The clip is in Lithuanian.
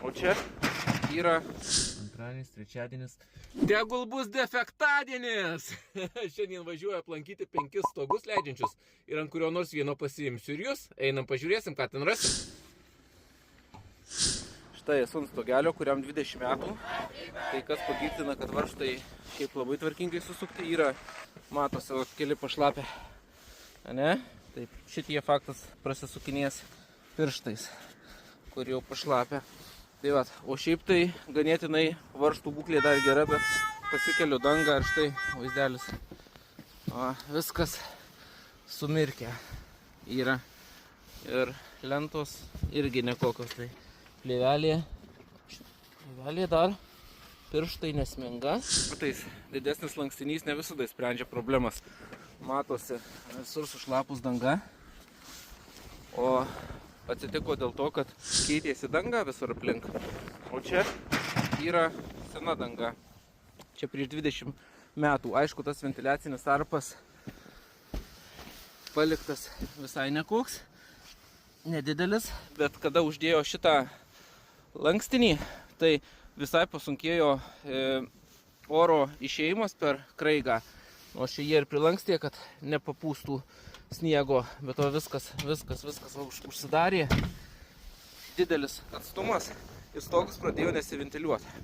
O čia yra antradienis, trečiadienis. Tegul bus defektadienis. Šiandien važiuoju aplankyti 5 stogus leidžiančius ir ant kurio nors vieno pasiimsiu. Ir jūs einam pažiūrėsim, ką ten rasim. Štai esu ant stogelio, kuriam 20 metų. Tai kas pagirtina, kad varžtai šiaip labai tvarkingai susukti yra. Matosi, keli pašlapę. Ne? Taip, šitie faktas prasisukinės pirštais, kur jau pašlapę. Tai vat, o šiaip tai ganėtinai varžtų būklė dar gera, bet pasikeliu dangą ir štai vaizdelis. O, viskas sumirkę yra. Ir lentos irgi nekokios. Tai plėvelė dar pirštai nesminga. Tais didesnis lankstinys ne visada sprendžia problemas. Matosi visur sušlapus danga. O atsitiko dėl to, kad keitėsi danga visur aplink. O čia yra sena danga. Čia prieš 20 metų. Aišku, tas ventiliacinis tarpas paliktas visai nekoks. Nedidelis. Bet kada uždėjo šitą lankstinį, tai visai pasunkėjo oro išėjimas per kraigą. O šie jie ir prilankstė, kad nepapūstų sniego, bet to viskas užsidarė. Didelis atstumas ir stogas pradėjo nesiventiliuoti.